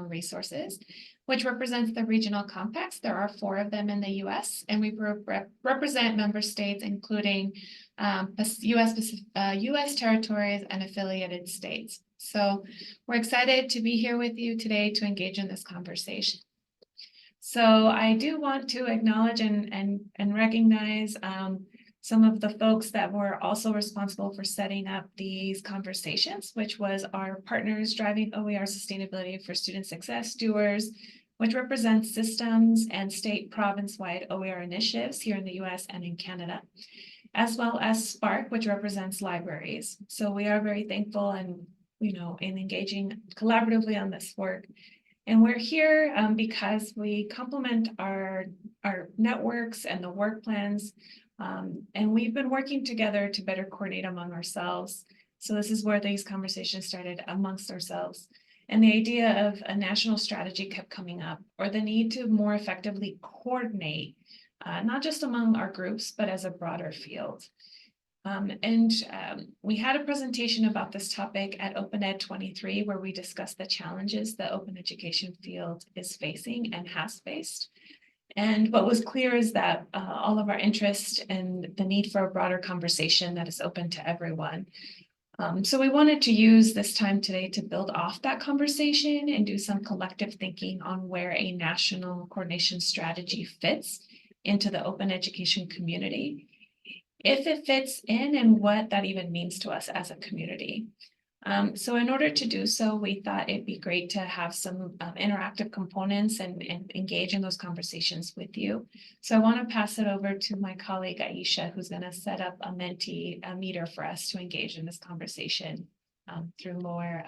resources, which represents the regional compacts. There are 4 of them in the U.S., and we represent member states, including U.S. territories and affiliated states. So we're excited to be here with you today to engage in this conversation. So I do want to acknowledge and recognize some of the folks that were also responsible for setting up these conversations, which was our partners driving OER sustainability for student success, DOERS, which represents systems and state province-wide OER initiatives here in the US and in Canada, as well as SPARC, which represents libraries. So we are very thankful and, in engaging collaboratively on this work. And we're here because we complement our networks and the work plans. And we've been working together to better coordinate among ourselves. So this is where these conversations started amongst ourselves. And the idea of a national strategy kept coming up, or the need to more effectively coordinate, not just among our groups, but as a broader field. We had a presentation about this topic at Open Ed 23, where we discussed the challenges the open education field is facing and has faced. And what was clear is that all of our interest and the need for a broader conversation that is open to everyone. So we wanted to use this time today to build off that conversation and do some collective thinking on where a national coordination strategy fits into the open education community, if it fits in, and what that even means to us as a community. So in order to do so, we thought it'd be great to have some interactive components and engage in those conversations with you. So I want to pass it over to my colleague, Aisha, who's going to set up a Menti meter for us to engage in this conversation through more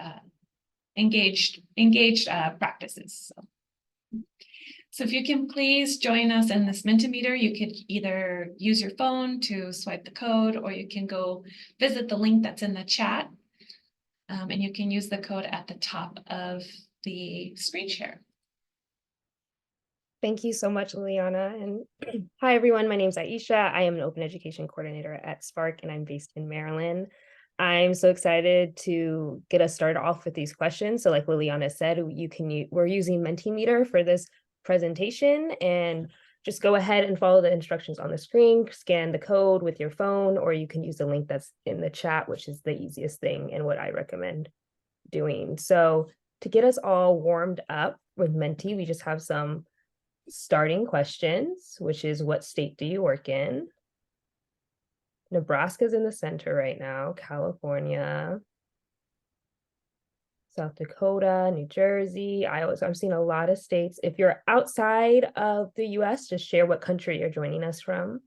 engaged practices. So if you can please join us in this Mentimeter, you could either use your phone to swipe the code, or you can go visit the link that's in the chat. And you can use the code at the top of the screen share. Thank you so much, Liliana. And hi, everyone. My name is Aisha. I am an open education coordinator at SPARC, and I'm based in Maryland. I'm so excited to get us started off with these questions. So like Liliana said, we're using Mentimeter for this presentation, and just go ahead and follow the instructions on the screen, scan the code with your phone, or you can use the link that's in the chat, which is the easiest thing and what I recommend doing. So to get us all warmed up with Menti, we just have some starting questions, which is, what state do you work in? Nebraska's in the center right now, California, South Dakota, New Jersey, Iowa. So I'm seeing a lot of states. If you're outside of the US, just share what country you're joining us from.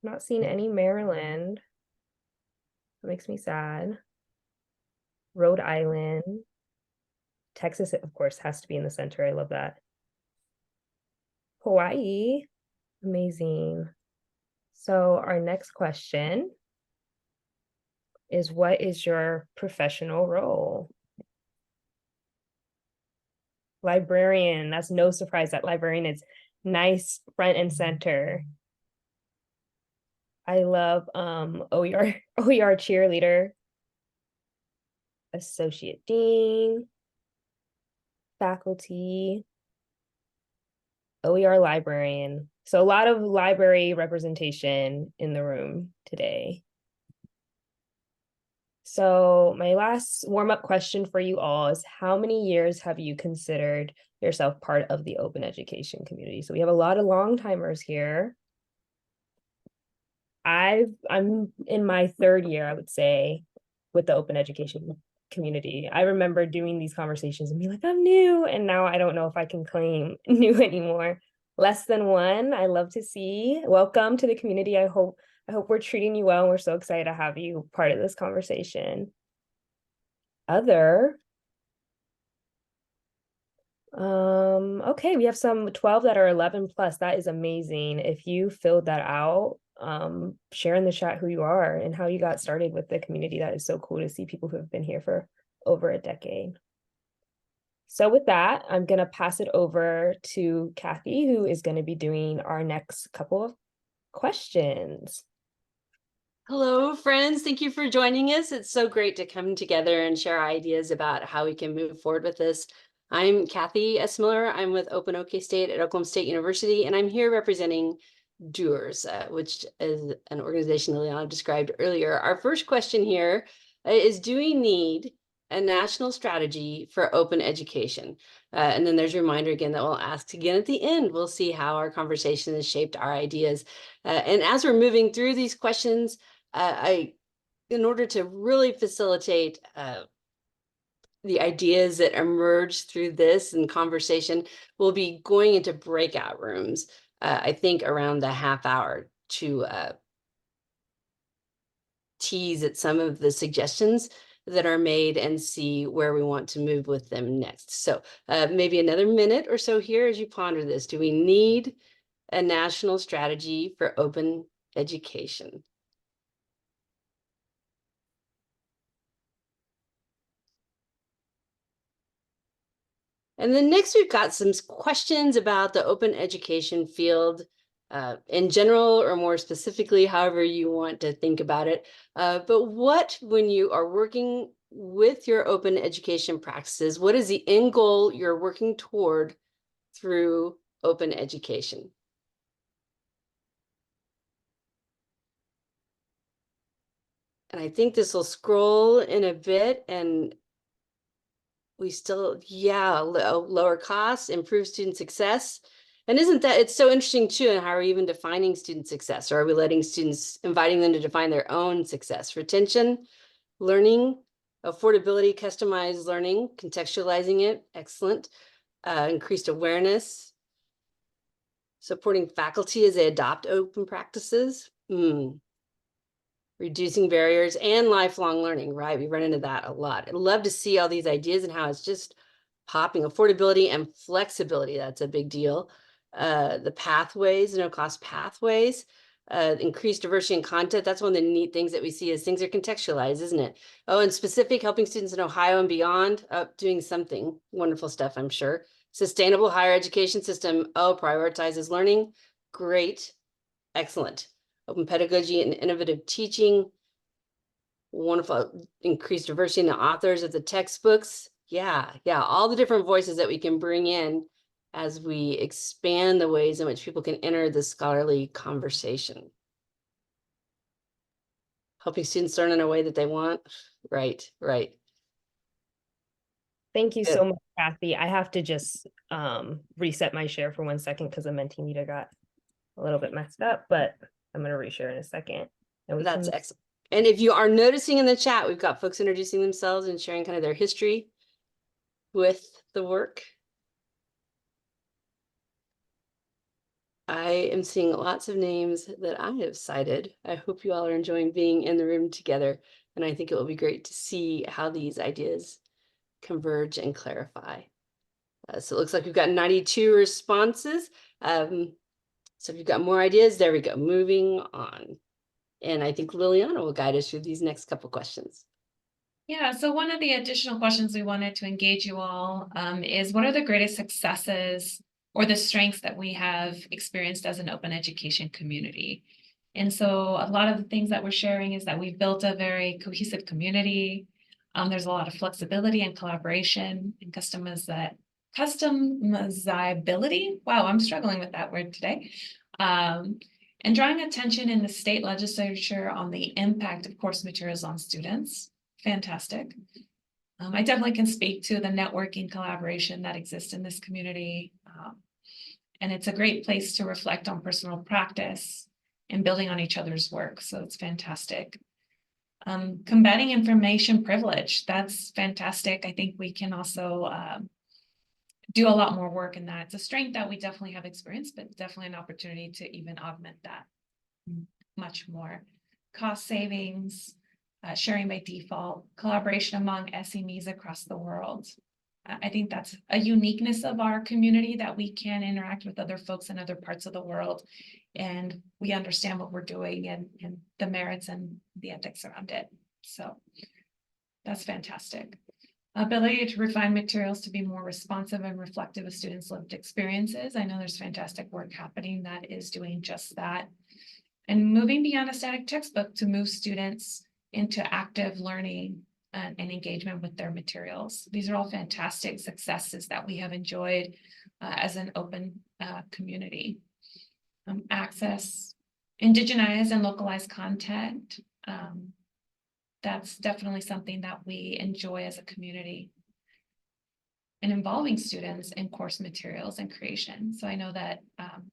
I'm not seeing any Maryland. That makes me sad. Rhode Island. Texas, of course, has to be in the center. I love that. Hawaii. Amazing. So our next question is, what is your professional role? Librarian. That's no surprise that librarian is nice front and center. I love OER cheerleader, associate dean, faculty, OER librarian. So a lot of library representation in the room today. So my last warm-up question for you all is, how many years have you considered yourself part of the open education community? So we have a lot of long-timers here. I'm in my 3rd year, I would say, with the open education community. I remember doing these conversations and being like, I'm new, and now I don't know if I can claim new anymore. Less than 1, I love to see. Welcome to the community. I hope we're treating you well. We're so excited to have you part of this conversation. Other. Okay, we have some 12 that are 11 plus. That is amazing. If you filled that out, share in the chat who you are and how you got started with the community. That is so cool to see people who have been here for over a decade. So with that, I'm going to pass it over to Kathy, who is going to be doing our next couple of questions. Hello, friends. Thank you for joining us. It's so great to come together and share ideas about how we can move forward with this. I'm Kathy S. Miller. I'm with Open OK State at Oklahoma State University, and I'm here representing DOERS, which is an organization that Leona described earlier. Our first question here is, do we need a national strategy for open education? And then there's a reminder again that we'll ask again at the end. We'll see how our conversation has shaped our ideas. And as we're moving through these questions, in order to really facilitate the ideas that emerge through this and conversation, we'll be going into breakout rooms, I think around the half hour to tease at some of the suggestions that are made and see where we want to move with them next. So maybe another minute or so here as you ponder this. Do we need a national strategy for open education? And then next, we've got some questions about the open education field in general, or more specifically, however you want to think about it. But what, when you are working with your open education practices, what is the end goal you're working toward through open education? And I think this will scroll in a bit, and we still, lower costs, improve student success. And isn't that, it's so interesting too, and how are we even defining student success? Or are we letting students, inviting them to define their own success? Retention, learning, affordability, customized learning, contextualizing it, excellent. Increased awareness, supporting faculty as they adopt open practices. Reducing barriers and lifelong learning, right? We run into that a lot. I'd love to see all these ideas and how it's just popping. Affordability and flexibility, that's a big deal. The pathways, no-cost pathways, increased diversity in content. That's one of the neat things that we see is things are contextualized, isn't it? Oh, and specific, helping students in Ohio and beyond, doing something wonderful stuff, I'm sure. Sustainable higher education system, prioritizes learning. Great, excellent. Open pedagogy and innovative teaching. Wonderful. Increased diversity in the authors of the textbooks. Yeah, all the different voices that we can bring in as we expand the ways in which people can enter the scholarly conversation. Helping students learn in a way that they want. Right. Thank you Good. so much, Kathy. I have to just reset my share for 1 second because the Mentimeter got a little bit messed up, but I'm going to reshare in a second. And That's excellent. And if you are noticing in the chat, we've got folks introducing themselves and sharing kind of their history with the work. I am seeing lots of names that I have cited. I hope you all are enjoying being in the room together. And I think it will be great to see how these ideas converge and clarify. So it looks like we've got 92 responses. So if you've got more ideas, there we go. Moving on. And I think Liliana will guide us through these next couple questions. Yeah, so one of the additional questions we wanted to engage you all is, what are the greatest successes or the strengths that we have experienced as an open education community? And so a lot of the things that we're sharing is that we've built a very cohesive community. There's a lot of flexibility and collaboration and customizability. Wow, I'm struggling with that word today. And drawing attention in the state legislature on the impact of course materials on students. Fantastic. I definitely can speak to the networking collaboration that exists in this community. And it's a great place to reflect on personal practice and building on each other's work. So it's fantastic. Combating information privilege. That's fantastic. I think we can also do a lot more work in that. It's a strength that we definitely have experienced, but definitely an opportunity to even augment that much more. Cost savings, sharing by default, collaboration among SMEs across the world. I think that's a uniqueness of our community, that we can interact with other folks in other parts of the world, and we understand what we're doing and the merits and the ethics around it. So that's fantastic. Ability to refine materials to be more responsive and reflective of students' lived experiences. I know there's fantastic work happening that is doing just that. and moving beyond a static textbook to move students into active learning and engagement with their materials. These are all fantastic successes that we have enjoyed as an open community. Access, indigenized and localized content. That's definitely something that we enjoy as a community. And involving students in course materials and creation. So I know that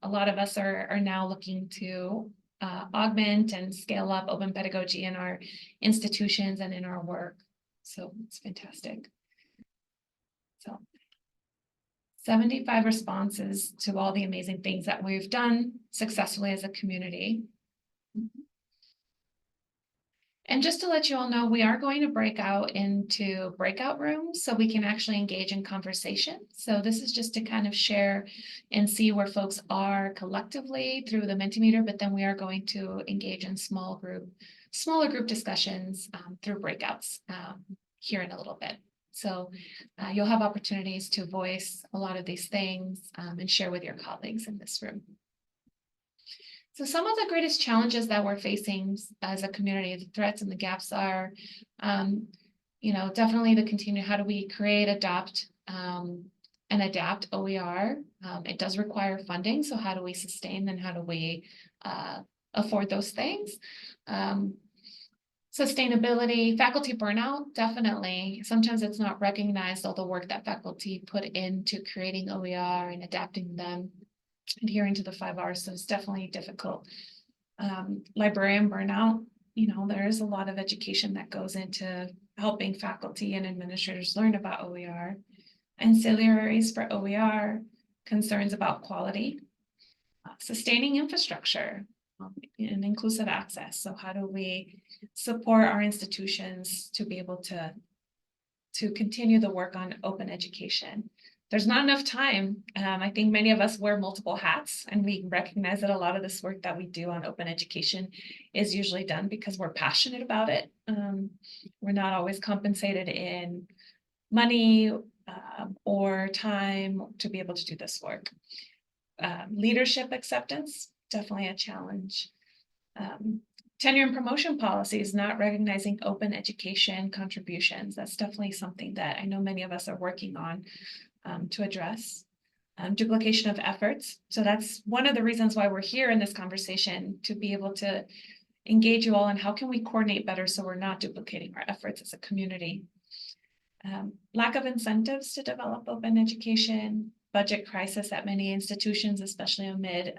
a lot of us are now looking to augment and scale up open pedagogy in our institutions and in our work. So it's fantastic. So 75 responses to all the amazing things that we've done successfully as a community. And just to let you all know, we are going to break out into breakout rooms so we can actually engage in conversation. So this is just to kind of share and see where folks are collectively through the Mentimeter, but then we are going to engage in smaller group discussions through breakouts here in a little bit. So you'll have opportunities to voice a lot of these things and share with your colleagues in this room. So some of the greatest challenges that we're facing as a community, the threats and the gaps are, definitely the continue, how do we create, adopt, and adapt OER? It does require funding, so how do we sustain and how do we afford those things? Sustainability, faculty burnout, definitely. Sometimes it's not recognized, all the work that faculty put into creating OER and adapting them, adhering to the 5 R's, so it's definitely difficult. Librarian burnout, there is a lot of education that goes into helping faculty and administrators learn about OER. Ancillaries for OER, concerns about quality, sustaining infrastructure, and inclusive access. So how do we support our institutions to be able to continue the work on open education? There's not enough time. I think many of us wear multiple hats, and we recognize that a lot of this work that we do on open education is usually done because we're passionate about it. We're not always compensated in money or time to be able to do this work. Leadership acceptance, definitely a challenge. Tenure and promotion policies, not recognizing open education contributions. That's definitely something that I know many of us are working on to address. Duplication of efforts. So that's one of the reasons why we're here in this conversation, to be able to engage you all on how can we coordinate better so we're not duplicating our efforts as a community. Lack of incentives to develop open education, budget crisis at many institutions, especially amid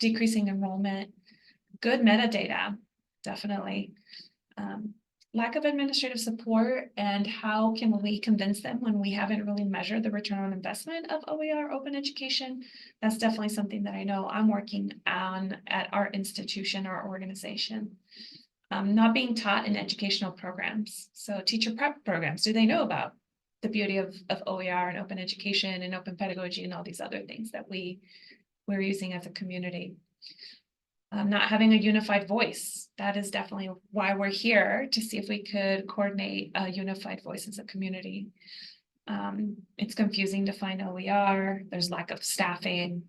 decreasing enrollment. Good metadata, definitely. Lack of administrative support, and how can we convince them when we haven't really measured the return on investment of OER open education? That's definitely something that I know I'm working on at our institution, our organization. Not being taught in educational programs. So teacher prep programs, do they know about the beauty of OER and open education and open pedagogy and all these other things that we're using as a community? Not having a unified voice. That is definitely why we're here, to see if we could coordinate a unified voice as a community. It's confusing to find OER. There's lack of staffing,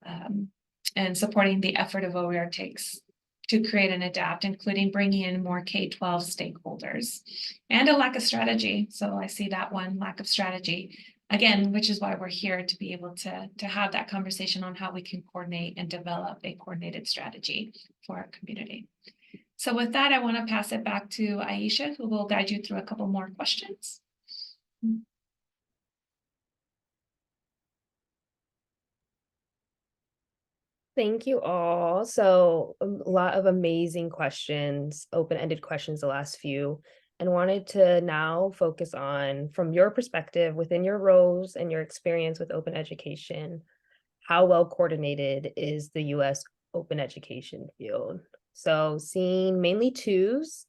and supporting the effort of OER takes to create and adapt, including bringing in more K-12 stakeholders, and a lack of strategy. So I see that one, lack of strategy. Again, which is why we're here, to be able to have that conversation on how we can coordinate and develop a coordinated strategy for our community. So with that, I want to pass it back to Aisha, who will guide you through a couple more questions. Thank you all. So a lot of amazing questions, open-ended questions, the last few, and wanted to now focus on, from your perspective within your roles and your experience with open education, how well coordinated is the US open education field? So seeing mainly twos,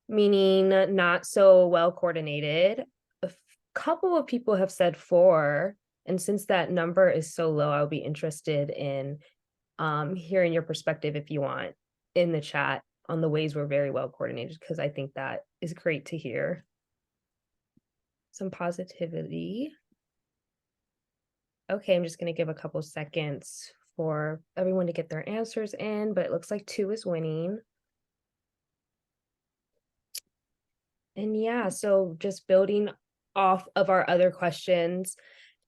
meaning not so well coordinated. A couple of people have said 4, and since that number is so low, I'll be interested in hearing your perspective, if you want, in the chat on the ways we're very well coordinated, because I think that is great to hear. Some positivity. Okay, I'm just going to give a couple seconds for everyone to get their answers in, but it looks like 2 is winning. And yeah, so just building off of our other questions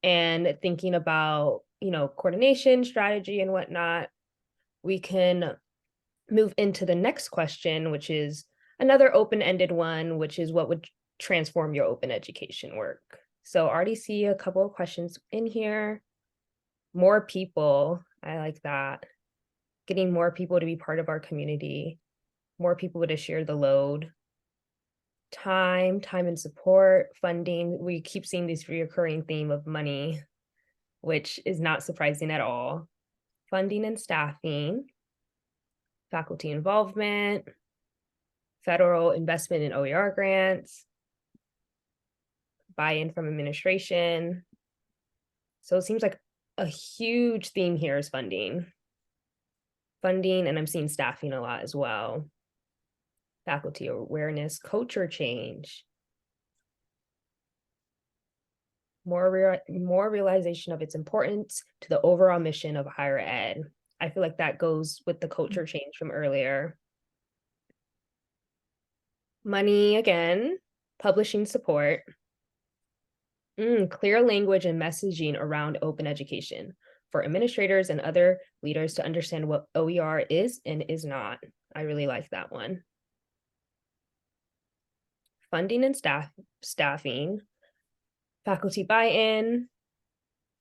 and thinking about, coordination, strategy, and whatnot, we can move into the next question, which is another open-ended one, which is what would transform your open education work? So I already see a couple of questions in here. More people, I like that. Getting more people to be part of our community, more people to share the load. Time and support, funding. We keep seeing this reoccurring theme of money, which is not surprising at all. Funding and staffing, faculty involvement, federal investment in OER grants, buy-in from administration. So it seems like a huge theme here is funding. And I'm seeing staffing a lot as well. Faculty awareness, culture change. More realization of its importance to the overall mission of higher ed. I feel like that goes with the culture change from earlier. Money again, publishing support. Clear language and messaging around open education for administrators and other leaders to understand what OER is and is not. I really like that one. Funding and staffing, faculty buy-in,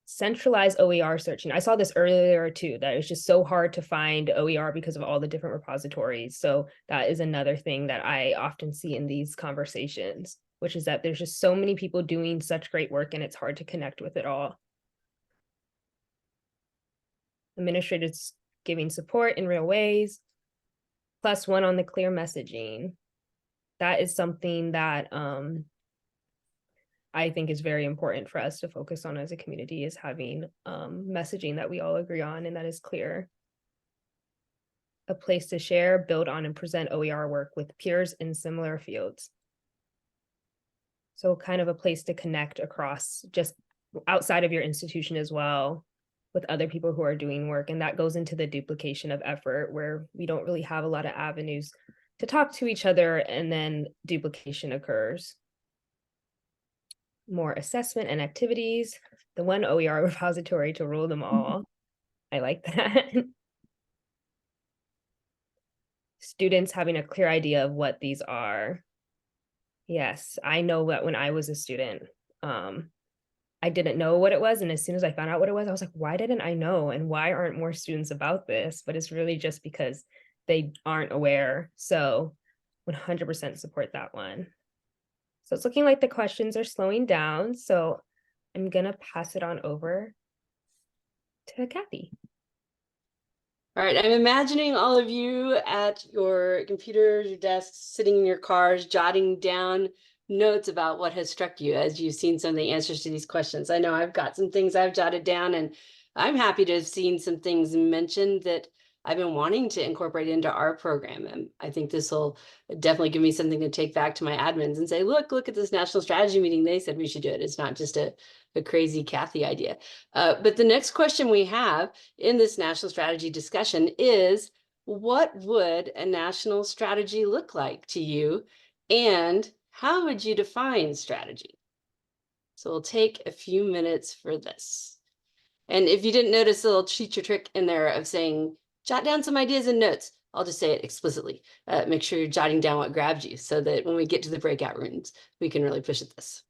centralized OER searching. I saw this earlier too, that it's just so hard to find OER because of all the different repositories. So that is another thing that I often see in these conversations, which is that there's just so many people doing such great work and it's hard to connect with it all. Administrators giving support in real ways, +1 on the clear messaging. That is something that I think is very important for us to focus on as a community, is having messaging that we all agree on and that is clear. A place to share, build on, and present OER work with peers in similar fields. So kind of a place to connect across, just outside of your institution as well, with other people who are doing work. And that goes into the duplication of effort, where we don't really have a lot of avenues to talk to each other, and then duplication occurs. More assessment and activities, the one OER repository to rule them all. I like that. Students having a clear idea of what these are. Yes, I know that when I was a student, I didn't know what it was. And as soon as I found out what it was, I was like, why didn't I know? And why aren't more students about this? But it's really just because they aren't aware. So 100% support that one. So it's looking like the questions are slowing down. So I'm gonna pass it on over to Kathy. All right, I'm imagining all of you at your computers, your desks, sitting in your cars, jotting down notes about what has struck you as you've seen some of the answers to these questions. I know I've got some things I've jotted down, and I'm happy to have seen some things mentioned that I've been wanting to incorporate into our program. And I think this will definitely give me something to take back to my admins and say, look at this national strategy meeting. They said we should do it. It's not just a crazy Kathy idea. But the next question we have in this national strategy discussion is, what would a national strategy look like to you? And how would you define strategy? So we'll take a few minutes for this. And if you didn't notice a little cheat your trick in there of saying, jot down some ideas and notes, I'll just say it explicitly. Make sure you're jotting down what grabbed you so that when we get to the breakout rooms, we can really push at this.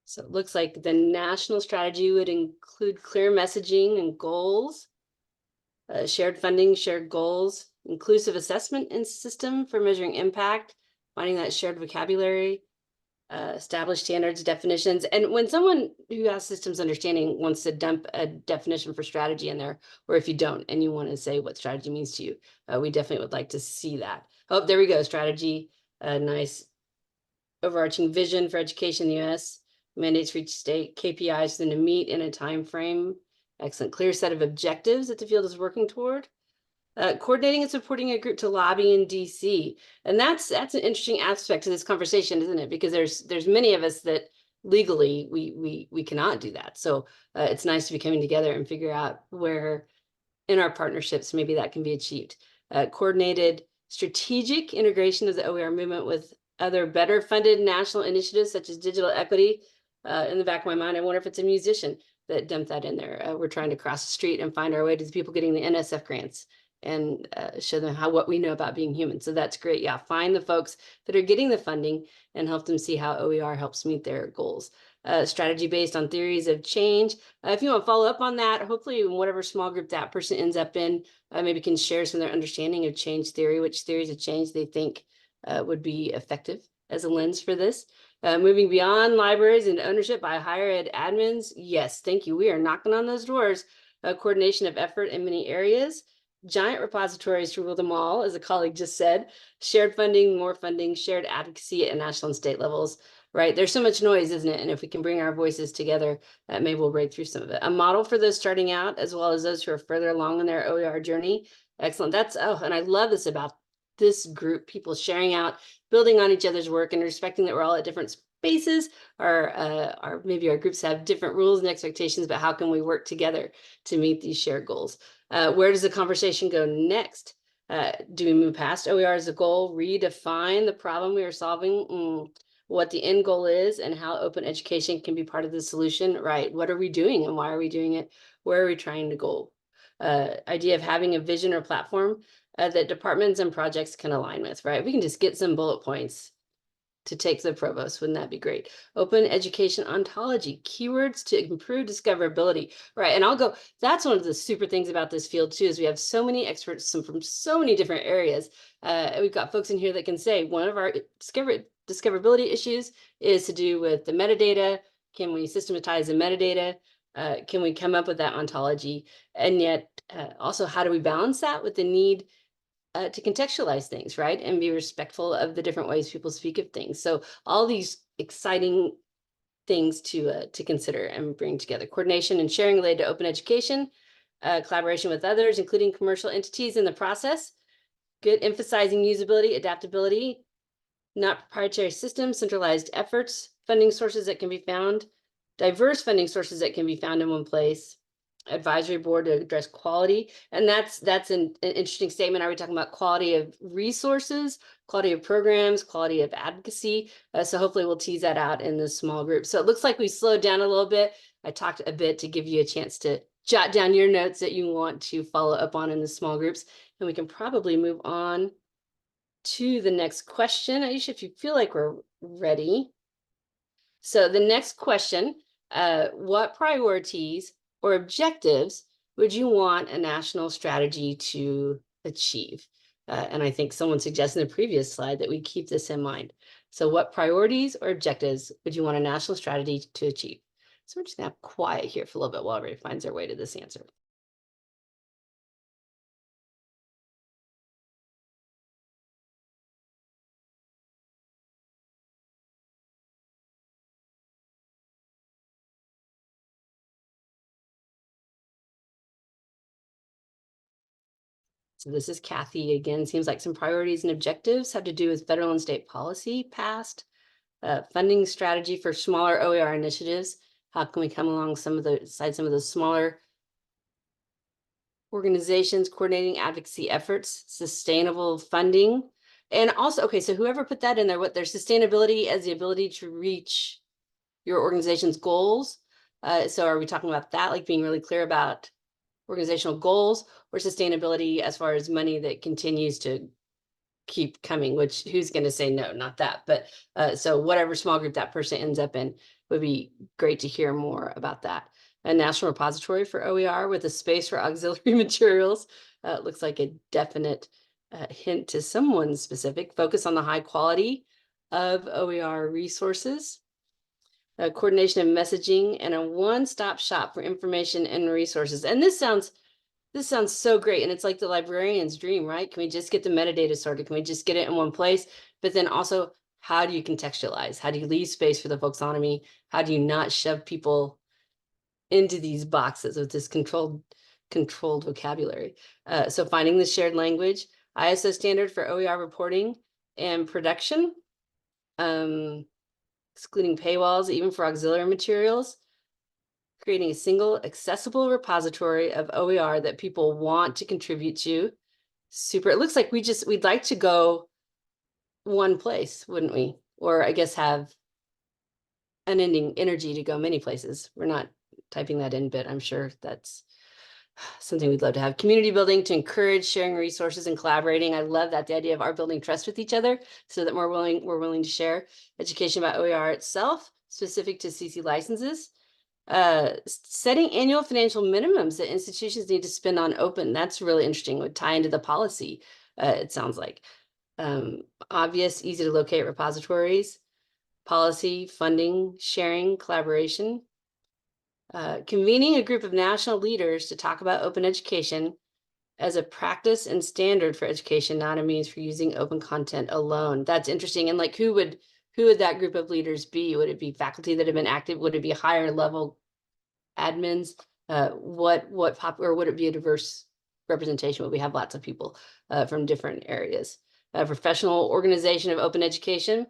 So it looks like the national strategy would include clear messaging and goals, shared funding, shared goals, inclusive assessment and system for measuring impact, finding that shared vocabulary, established standards, definitions. And when someone who has systems understanding wants to dump a definition for strategy in there, or if you don't and you want to say what strategy means to you, we definitely would like to see that. Oh, there we go. Strategy, nice overarching vision for education in the US, mandates for each state, KPIs then to meet in a time frame, Excellent. Clear set of objectives that the field is working toward. Coordinating and supporting a group to lobby in DC. And that's an interesting aspect to this conversation, isn't it? Because there's many of us that legally we cannot do that. So it's nice to be coming together and figure out where in our partnerships maybe that can be achieved. Coordinated strategic integration of the OER movement with other better funded national initiatives such as digital equity. In the back of my mind, I wonder if it's a musician that dumped that in there. We're trying to cross the street and find our way to the people getting the NSF grants and show them what we know about being human. So that's great. Yeah, find the folks that are getting the funding and help them see how OER helps meet their goals. Strategy based on theories of change. If you want to follow up on that, hopefully in whatever small group that person ends up in, maybe can share some of their understanding of change theory, which theories of change they think would be effective as a lens for this. Moving beyond libraries and ownership by higher ed admins. Yes, thank you. We are knocking on those doors. Coordination of effort in many areas. Giant repositories to rule them all, as a colleague just said. Shared funding, more funding, shared advocacy at national and state levels, right? There's so much noise, isn't it? And if we can bring our voices together, maybe we'll break through some of it. A model for those starting out, as well as those who are further along in their OER journey. Excellent. And I love this about this group, people sharing out, building on each other's work and respecting that we're all at different spaces, or maybe our groups have different rules and expectations, but how can we work together to meet these shared goals? Where does the conversation go next? Do we move past OER as a goal, redefine the problem we are solving, what the end goal is, and how open education can be part of the solution, right? What are we doing and why are we doing it? Where are we trying to go? Idea of having a vision or platform that departments and projects can align with, right? We can just get some bullet points to take to the provost. Wouldn't that be great? Open education ontology, keywords to improve discoverability, right? And I'll go, that's one of the super things about this field too, is we have so many experts from so many different areas. We've got folks in here that can say one of our discoverability issues is to do with the metadata. Can we systematize the metadata? Can we come up with that ontology? And yet also, how do we balance that with the need to contextualize things, right? And be respectful of the different ways people speak of things. So all these exciting things to consider and bring together. Coordination and sharing related to open education, collaboration with others, including commercial entities in the process. Good, emphasizing usability, adaptability, not proprietary systems, centralized efforts, funding sources that can be found, diverse funding sources that can be found in one place. Advisory board to address quality. And that's an interesting statement. Are we talking about quality of resources, quality of programs, quality of advocacy? So hopefully we'll tease that out in this small group. So it looks like we slowed down a little bit. I talked a bit to give you a chance to jot down your notes that you want to follow up on in the small groups. And we can probably move on to the next question, Aisha, if you feel like we're ready. So the next question, what priorities or objectives would you want a national strategy to achieve? And I think someone suggested in the previous slide that we keep this in mind. So what priorities or objectives would you want a national strategy to achieve? So we're just gonna have quiet here for a little bit while everybody finds their way to this answer. So this is Kathy again. Seems like some priorities and objectives have to do with federal and state policy passed, funding strategy for smaller OER initiatives. How can we come along some of those smaller organizations, coordinating advocacy efforts, sustainable funding, and also, okay, so whoever put that in there, what their sustainability as the ability to reach your organization's goals. So are we talking about that, like being really clear about organizational goals, or sustainability as far as money that continues to keep coming, which who's going to say no, not that. But so whatever small group that person ends up in would be great to hear more about that. A national repository for OER with a space for auxiliary materials. Looks like a definite hint to someone specific. Focus on the high quality of OER resources. Coordination of messaging, and a one-stop shop for information and resources. And this sounds so great. And it's like the librarian's dream, right? Can we just get the metadata sorted? Can we just get it in one place? But then also, how do you contextualize? How do you leave space for the folksonomy? How do you not shove people into these boxes with this controlled vocabulary. So finding the shared language, ISO standard for OER reporting and production, excluding paywalls, even for auxiliary materials, creating a single accessible repository of OER that people want to contribute to. Super. It looks like we'd like to go one place, wouldn't we? Or I guess have unending energy to go many places. We're not typing that in, but I'm sure that's something we'd love to have. Community building to encourage sharing resources and collaborating. I love that, the idea of our building trust with each other so that we're willing to share education about OER itself, specific to CC licenses. Setting annual financial minimums that institutions need to spend on open. That's really interesting. It would tie into the policy, it sounds like. Obvious, easy to locate repositories, policy, funding, sharing, collaboration. Convening a group of national leaders to talk about open education as a practice and standard for education, not a means for using open content alone. That's interesting. And like, who would that group of leaders be? Would it be faculty that have been active? Would it be higher level admins? Or would it be a diverse representation? Would we have lots of people from different areas? Professional organization of open education.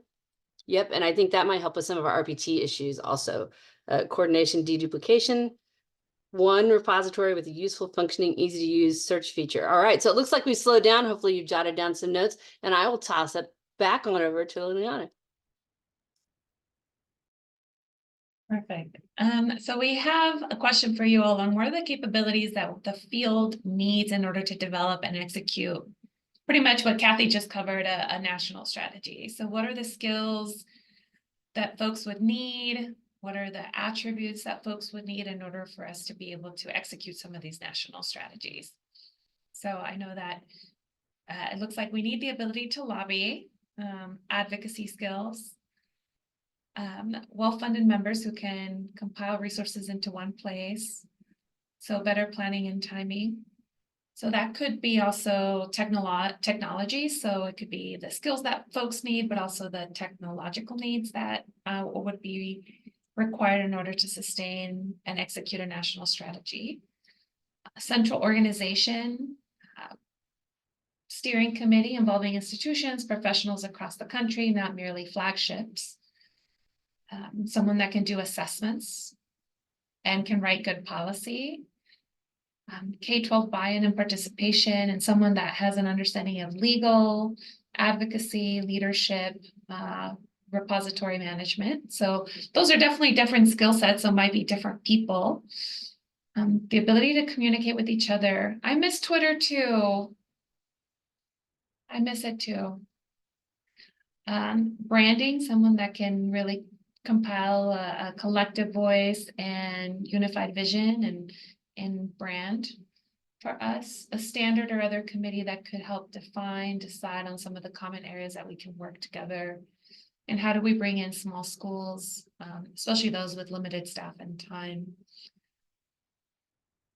Yep, and I think that might help with some of our RPT issues also. Coordination, deduplication, one repository with a useful, functioning, easy to use search feature. All right, so it looks like we slowed down. Hopefully you've jotted down some notes, and I will toss it back on over to Liliana. Perfect. So we have a question for you all on what are the capabilities that the field needs in order to develop and execute pretty much what Kathy just covered, a national strategy. So what are the skills that folks would need? What are the attributes that folks would need in order for us to be able to execute some of these national strategies? So I know that it looks like we need the ability to lobby, advocacy skills, well-funded members who can compile resources into one place, so better planning and timing. So that could be also technology. So it could be the skills that folks need, but also the technological needs that would be required in order to sustain and execute a national strategy. A central organization, steering committee involving institutions, professionals across the country, not merely flagships. Someone that can do assessments and can write good policy. K-12 buy-in and participation, and someone that has an understanding of legal, advocacy, leadership, repository management. So those are definitely different skill sets, so might be different people. The ability to communicate with each other. I miss Twitter too. I miss it too. Branding, someone that can really compile a collective voice and unified vision and brand for us. A standard or other committee that could help decide on some of the common areas that we can work together. And how do we bring in small schools, especially those with limited staff and time?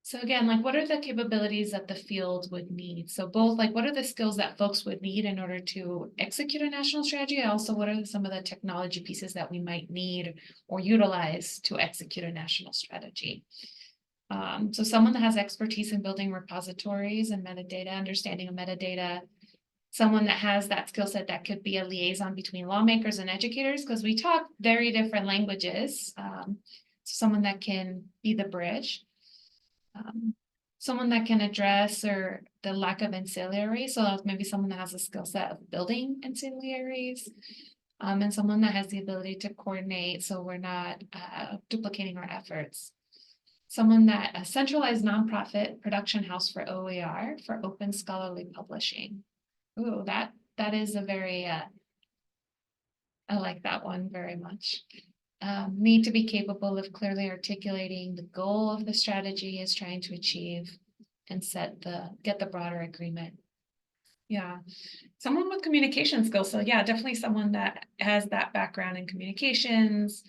So again, like, what are the capabilities that the field would need? So both, like, what are the skills that folks would need in order to execute a national strategy? Also, what are some of the technology pieces that we might need or utilize to execute a national strategy? So someone that has expertise in building repositories and metadata, understanding of metadata, someone that has that skill set that could be a liaison between lawmakers and educators, because we talk very different languages. Someone that can be the bridge. Someone that can address the lack of ancillary. So maybe someone that has a skill set of building ancillaries, and someone that has the ability to coordinate so we're not duplicating our efforts. Someone that a centralized nonprofit production house for OER for open scholarly publishing. Ooh, that is a very, I like that one very much. Need to be capable of clearly articulating the goal of the strategy is trying to achieve and get the broader agreement. Yeah, someone with communication skills. So yeah, definitely someone that has that background in communications,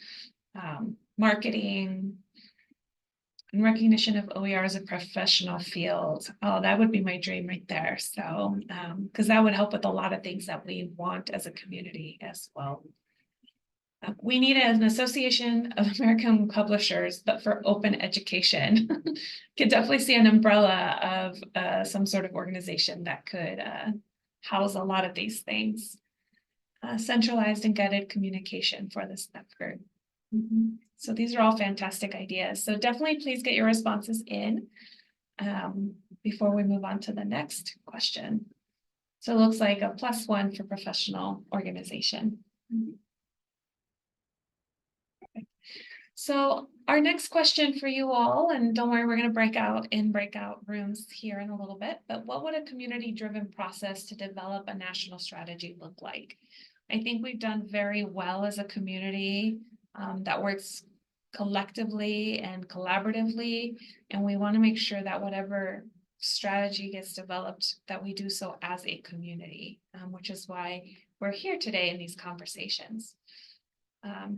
marketing, and recognition of OER as a professional field. Oh, that would be my dream right there. So, because that would help with a lot of things that we want as a community as well. We need an Association of American Publishers, but for open education. Could definitely see an umbrella of some sort of organization that could house a lot of these things. Centralized and guided communication for this effort. So these are all fantastic ideas. So definitely please get your responses in before we move on to the next question. So it looks like a +1 for professional organization. So our next question for you all, and don't worry, we're going to break out in breakout rooms here in a little bit, but what would a community-driven process to develop a national strategy look like? I think we've done very well as a community that works collectively and collaboratively, and we want to make sure that whatever strategy gets developed, that we do so as a community, which is why we're here today in these conversations.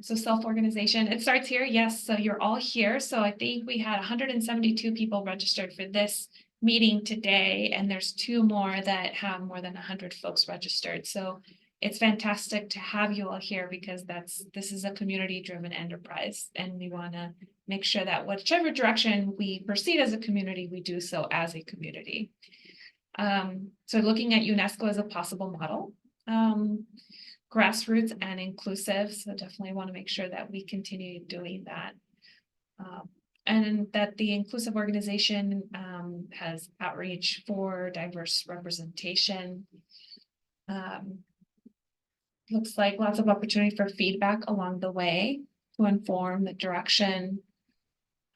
So self-organization, it starts here. Yes, so you're all here. So I think we had 172 people registered for this meeting today, and there's 2 more that have more than 100 folks registered. So it's fantastic to have you all here because this is a community-driven enterprise, and we want to make sure that whichever direction we proceed as a community, we do so as a community. So looking at UNESCO as a possible model. Grassroots and inclusive, so definitely want to make sure that we continue doing that. And that the inclusive organization has outreach for diverse representation. Looks like lots of opportunity for feedback along the way to inform the direction.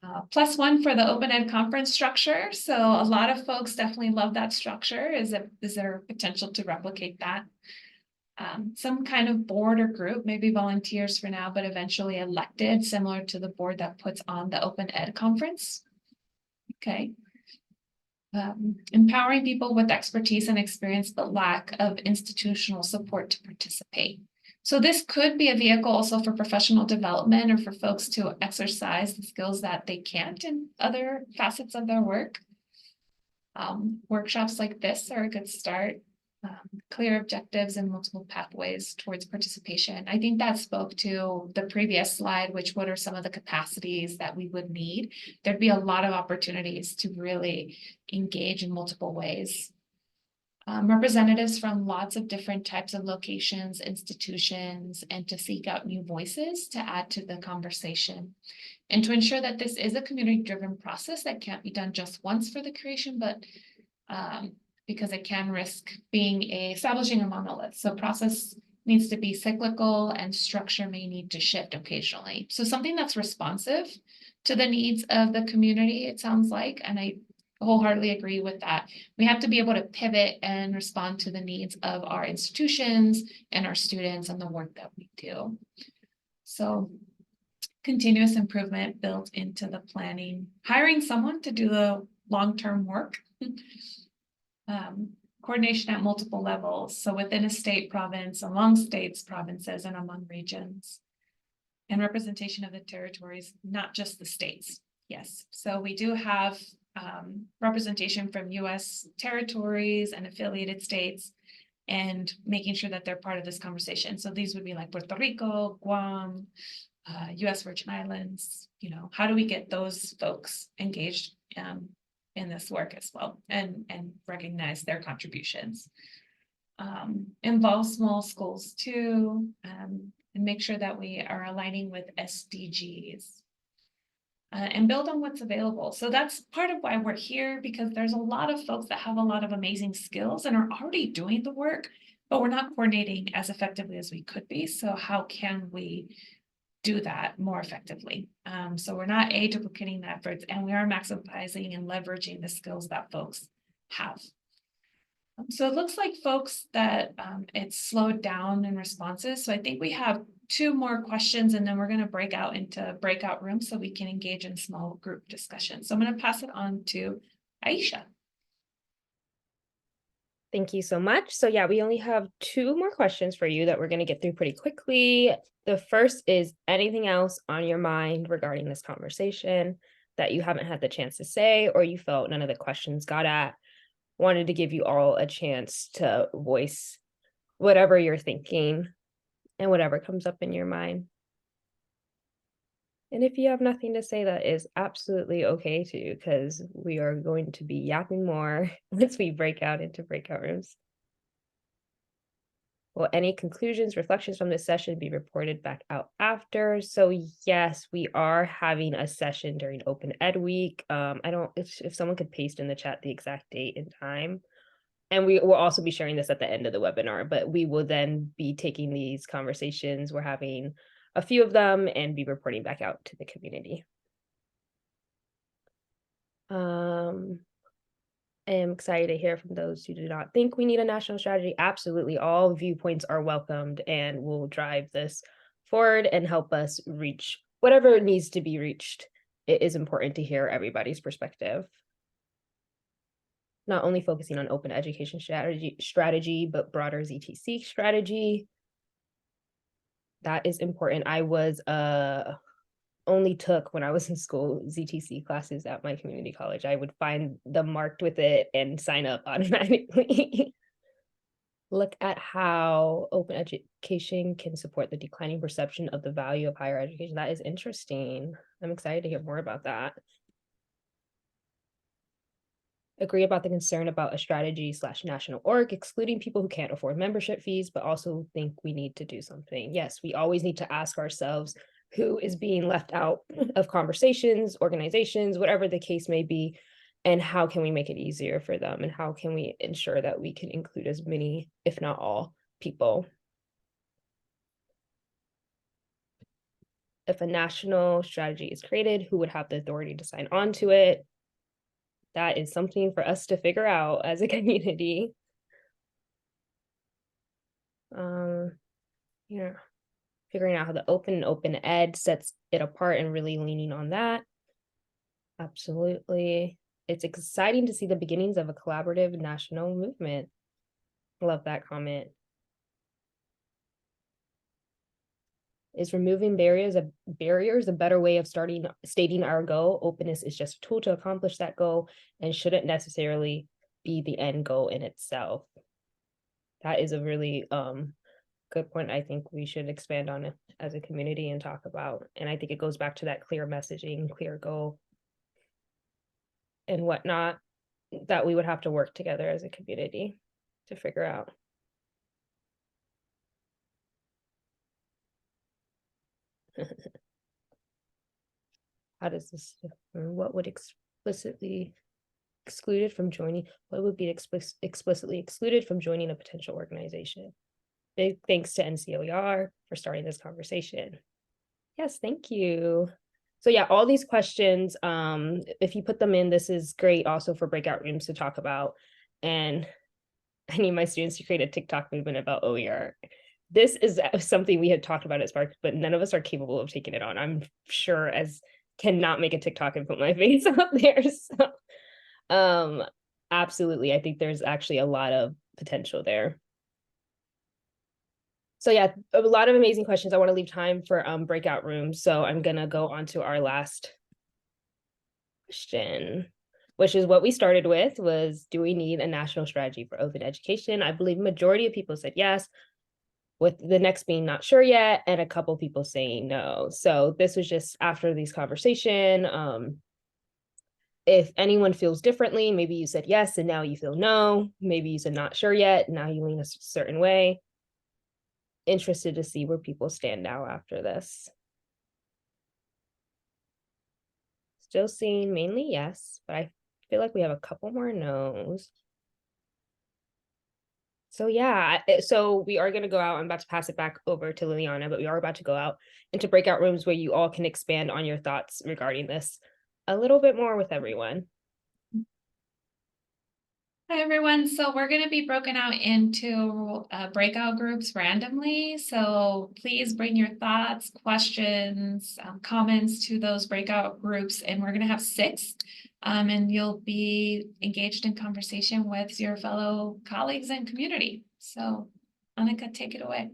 +1 for the Open Ed conference structure. So a lot of folks definitely love that structure. Is there potential to replicate that? Some kind of board or group, maybe volunteers for now, but eventually elected, similar to the board that puts on the Open Ed conference. Okay. Empowering people with expertise and experience, but lack of institutional support to participate. So this could be a vehicle also for professional development or for folks to exercise the skills that they can't in other facets of their work. Workshops like this are a good start. Clear objectives and multiple pathways towards participation. I think that spoke to the previous slide, which what are some of the capacities that we would need. There'd be a lot of opportunities to really engage in multiple ways. Representatives from lots of different types of locations, institutions, and to seek out new voices to add to the conversation. And to ensure that this is a community-driven process that can't be done just once for the creation, but because it can risk being establishing a monolith. So process needs to be cyclical and structure may need to shift occasionally. So something that's responsive to the needs of the community, it sounds like, and I wholeheartedly agree with that. We have to be able to pivot and respond to the needs of our institutions and our students and the work that we do. So continuous improvement built into the planning, hiring someone to do the long-term work. Coordination at multiple levels, so within a state, province, among states, provinces, and among regions, and representation of the territories, not just the states. Yes, so we do have representation from US territories and affiliated states, and making sure that they're part of this conversation. So these would be like Puerto Rico, Guam, US Virgin Islands. You know, how do we get those folks engaged in this work as well, and recognize their contributions. Involve small schools too, and make sure that we are aligning with SDGs. And build on what's available. So that's part of why we're here, because there's a lot of folks that have a lot of amazing skills and are already doing the work, but we're not coordinating as effectively as we could be. So how can we do that more effectively? So we're not duplicating the efforts, and we are maximizing and leveraging the skills that folks have. So it looks like folks that it's slowed down in responses. So I think we have 2 more questions, and then we're going to break out into breakout rooms so we can engage in small group discussions. So I'm going to pass it on to Aisha. Thank you so much. So yeah, we only have 2 more questions for you that we're going to get through pretty quickly. The first is anything else on your mind regarding this conversation that you haven't had the chance to say, or you felt none of the questions got at. Wanted to give you all a chance to voice whatever you're thinking and whatever comes up in your mind. And if you have nothing to say, that is absolutely okay too, because we are going to be yapping more once we break out into breakout rooms. Will any conclusions, reflections from this session be reported back out after? So yes, we are having a session during Open Ed Week. If someone could paste in the chat the exact date and time. And we will also be sharing this at the end of the webinar, but we will then be taking these conversations. We're having a few of them and be reporting back out to the community. I am excited to hear from those who do not think we need a national strategy. Absolutely, all viewpoints are welcomed and will drive this forward and help us reach whatever needs to be reached. It is important to hear everybody's perspective. Not only focusing on open education strategy, but broader ZTC strategy. That is important. I was only took when I was in school ZTC classes at my community college. I would find them marked with it and sign up automatically. Look at how open education can support the declining perception of the value of higher education. That is interesting. I'm excited to hear more about that. Agree about the concern about a strategy / national org excluding people who can't afford membership fees, but also think we need to do something. Yes, we always need to ask ourselves who is being left out of conversations, organizations, whatever the case may be, and how can we make it easier for them, and how can we ensure that we can include as many, if not all, people. If a national strategy is created, who would have the authority to sign on to it? That is something for us to figure out as a community. Yeah, figuring out how the open ed sets it apart and really leaning on that. Absolutely. It's exciting to see the beginnings of a collaborative national movement. Love that comment. Is removing barriers a better way of stating our goal? Openness is just a tool to accomplish that goal and shouldn't necessarily be the end goal in itself. That is a really good point. I think we should expand on it as a community and talk about. And I think it goes back to that clear messaging, clear goal, and whatnot that we would have to work together as a community to figure out. How does this, what would explicitly excluded from joining, what would be explicitly excluded from joining a potential organization? Big thanks to NCOER for starting this conversation. Yes, thank you. So yeah, all these questions, if you put them in, this is great also for breakout rooms to talk about. And I need my students to create a TikTok movement about OER. This is something we had talked about at SPARC, but none of us are capable of taking it on. I'm sure as cannot make a TikTok and put my face up there. So absolutely, I think there's actually a lot of potential there. So yeah, a lot of amazing questions. I want to leave time for breakout rooms. So I'm gonna go on to our last question, which is what we started with, was do we need a national strategy for open education? I believe majority of people said yes, with the next being not sure yet, and a couple people saying no. So this was just after these conversation. If anyone feels differently, maybe you said yes and now you feel no, maybe you said not sure yet, now you lean a certain way. Interested to see where people stand now after this. Still seeing mainly yes, but I feel like we have a couple more no's. So yeah, so we are going to go out. I'm about to pass it back over to Liliana, but we are about to go out into breakout rooms where you all can expand on your thoughts regarding this a little bit more with everyone. Hi, everyone. So we're going to be broken out into breakout groups randomly. So please bring your thoughts, questions, comments to those breakout groups. And we're going to have 6. And you'll be engaged in conversation with your fellow colleagues and community. So Annika, take it away.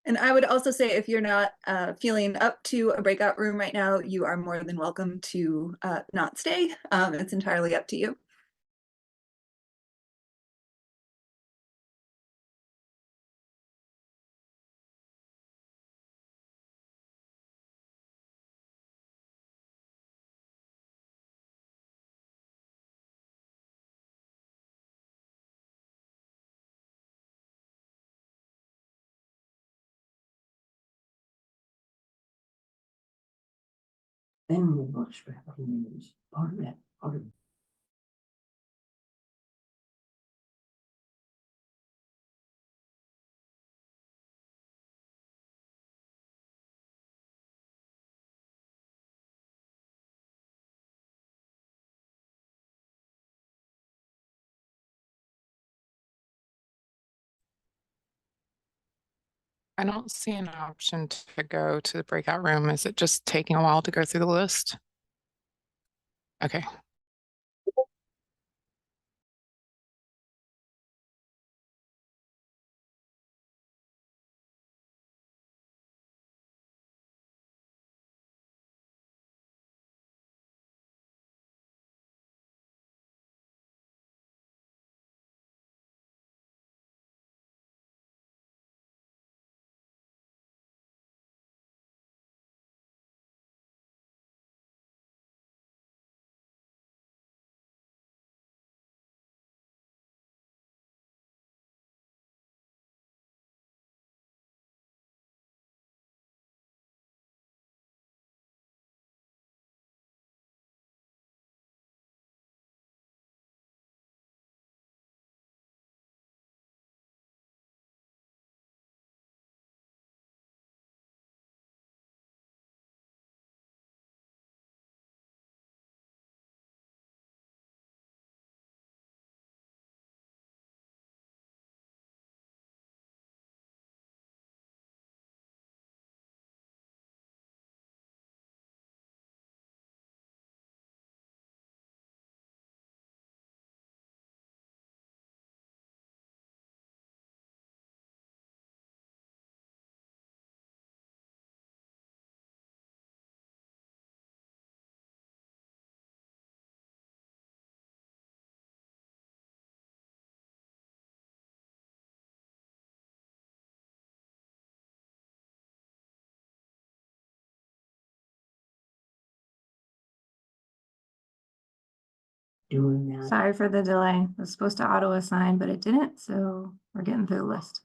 And I would also say if you're not feeling up to a breakout room right now, you are more than welcome to not stay. It's entirely up to you. Then we watch for news. Part of that, part of I don't see an option to go to the breakout room. Is it just taking a while to go through the list? Okay. doing that. Sorry for the delay. It was supposed to auto assign, but it didn't, so we're getting through the list.